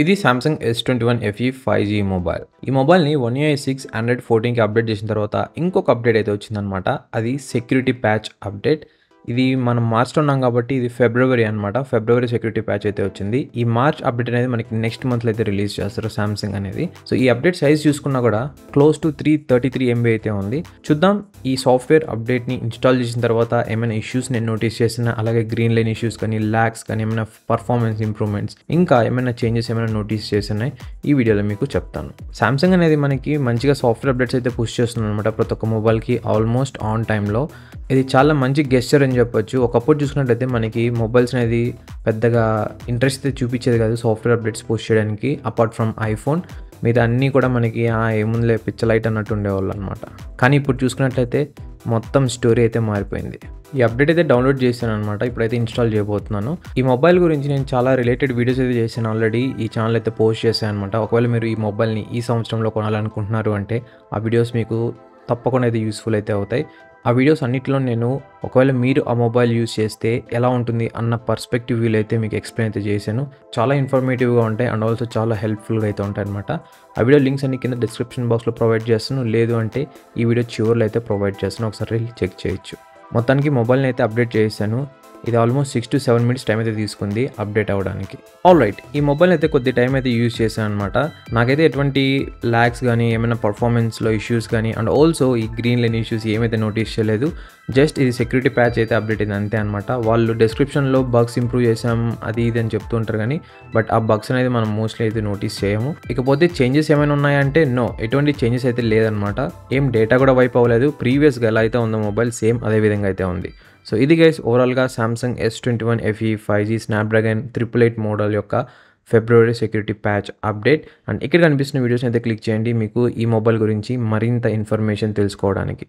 ఇది Samsung S21 FE 5G mobile. ఈ మొబైల్‌ని One UI 6 ఆండ్రాయిడ్ 14కి అప్డేట్ చేసిన తర్వాత ఇంకొక అప్డేట్ అయితే వచ్చిందనమాట. అది సెక్యూరిటీ ప్యాచ్ అప్డేట్. ఇది మనం మార్చ్‌లో ఉన్నాం కాబట్టి ఇది ఫిబ్రవరి అనమాట. ఫిబ్రవరి సెక్యూరిటీ ప్యాచ్ అయితే వచ్చింది. ఈ మార్చ్ అప్డేట్ అనేది మనకి నెక్స్ట్ మంత్‌లో అయితే రిలీజ్ చేస్తారు సామ్సంగ్ అనేది. సో ఈ అప్డేట్ సైజ్ చూసుకున్నా కూడా క్లోజ్ టు 333 MB అయితే ఉంది. చూద్దాం ఈ సాఫ్ట్‌వేర్ అప్డేట్‌ని ఇన్‌స్టాల్ చేసిన తర్వాత ఏమైనా ఇష్యూస్ నేను నోటీస్ చేసినా, అలాగే గ్రీన్ లైన్ ఇష్యూస్ కానీ, లాగ్స్ కానీ, ఏమైనా పర్ఫార్మెన్స్ ఇంప్రూవ్‌మెంట్స్ ఇంకా ఏమైనా చేంజెస్ ఏమైనా నోటీస్ చేసినాయి ఈ వీడియోలో మీకు చెప్తాను. సామ్సంగ్ అనేది మనకి మంచిగా సాఫ్ట్‌వేర్ అప్డేట్స్ అయితే పుష్ చేస్తుందన్నమాట ప్రతి ఒక్క మొబైల్‌కి ఆల్మోస్ట్ ఆన్ టైంలో. ఇది చాలా మంచి గెస్చర్ అని చెప్పొచ్చు. ఒకప్పుడు చూసుకున్నట్టయితే మనకి మొబైల్స్ అనేది పెద్దగా ఇంట్రెస్ట్ అయితే చూపించేది కాదు సాఫ్ట్‌వేర్ అప్డేట్స్ పుష్ చేయడానికి. అపార్ట్ ఫ్రమ్ ఐఫోన్ మీద అన్నీ కూడా మనకి ఏముందిలే పిచ్చలైట్ అన్నట్టు ఉండేవాళ్ళు అనమాట. కానీ ఇప్పుడు చూసుకున్నట్లయితే మొత్తం స్టోరీ అయితే మారిపోయింది. ఈ అప్డేట్ అయితే డౌన్లోడ్ చేశాను అనమాట. ఇప్పుడైతే ఇన్స్టాల్ చేయబోతున్నాను. ఈ మొబైల్ గురించి నేను చాలా రిలేటెడ్ వీడియోస్ అయితే చేశాను ఆల్రెడీ. ఈ ఛానల్ అయితే పోస్ట్ చేశాను అనమాట. ఒకవేళ మీరు ఈ మొబైల్ని ఈ సంవత్సరంలో కొనాలనుకుంటున్నారు అంటే ఆ వీడియోస్ మీకు తప్పకుండా అయితే యూస్ఫుల్ అయితే అవుతాయి. ఆ వీడియోస్ అన్నిటిలో నేను ఒకవేళ మీరు ఆ మొబైల్ యూస్ చేస్తే ఎలా ఉంటుంది అన్న పర్స్పెక్టివ్ వ్యూలో అయితే మీకు ఎక్స్ప్లెయిన్ అయితే చేశాను. చాలా ఇన్ఫర్మేటివ్గా ఉంటాయి అండ్ ఆల్సో చాలా హెల్ప్ఫుల్గా అయితే ఉంటాయి అనమాట. ఆ వీడియో లింక్స్ అన్ని కింద డిస్క్రిప్షన్ బాక్స్లో ప్రొవైడ్ చేస్తాను. లేదు అంటే ఈ వీడియో చివరిలో అయితే ప్రొవైడ్ చేస్తాను. ఒకసారి చెక్ చేయొచ్చు. మొత్తానికి మొబైల్ని అయితే అప్డేట్ చేశాను. ఇది ఆల్మోస్ట్ 6 to 7 minutes టైం అయితే తీసుకుంది అప్డేట్ అవ్వడానికి. ఆల్రైట్, ఈ మొబైల్ అయితే కొద్ది టైం అయితే యూజ్ చేశాను అనమాట. నాకైతే ఎటువంటి ల్యాగ్స్ కానీ, ఏమైనా పర్ఫార్మెన్స్లో ఇష్యూస్ కానీ అండ్ ఆల్సో ఈ గ్రీన్ లైన్ ఇష్యూస్ ఏమైతే నోటీస్ చేయలేదు. జస్ట్ ఇది సెక్యూరిటీ ప్యాచ్ అయితే అప్డేట్ అయింది అంతే అనమాట. వాళ్ళు డిస్క్రిప్షన్లో బగ్స్ ఇంప్రూవ్ చేసాం అది ఇది అని చెప్తూ ఉంటారు కానీ బట్ ఆ బగ్స్ అనేది మనం మోస్ట్లీ అయితే నోటీస్ చేయము. ఇకపోతే చేంజెస్ ఏమైనా ఉన్నాయంటే నో, ఎటువంటి చేంజెస్ అయితే లేదనమాట. ఏం డేటా కూడా వైప్ అవ్వలేదు. ప్రీవియస్గా ఎలా అయితే ఉందో మొబైల్ సేమ్ అదే విధంగా అయితే ఉంది. సో ఇది గైస్ ఓవరాల్గా Samsung S21 FE 5G Snapdragon 888 model యొక్క ఫిబ్రవరి సెక్యూరిటీ ప్యాచ్ అప్డేట్. అండ్ ఇక్కడ కనిపిస్తున్న వీడియోస్ని అయితే క్లిక్ చేయండి మీకు ఈ మొబైల్ గురించి మరింత ఇన్ఫర్మేషన్ తెలుసుకోవడానికి.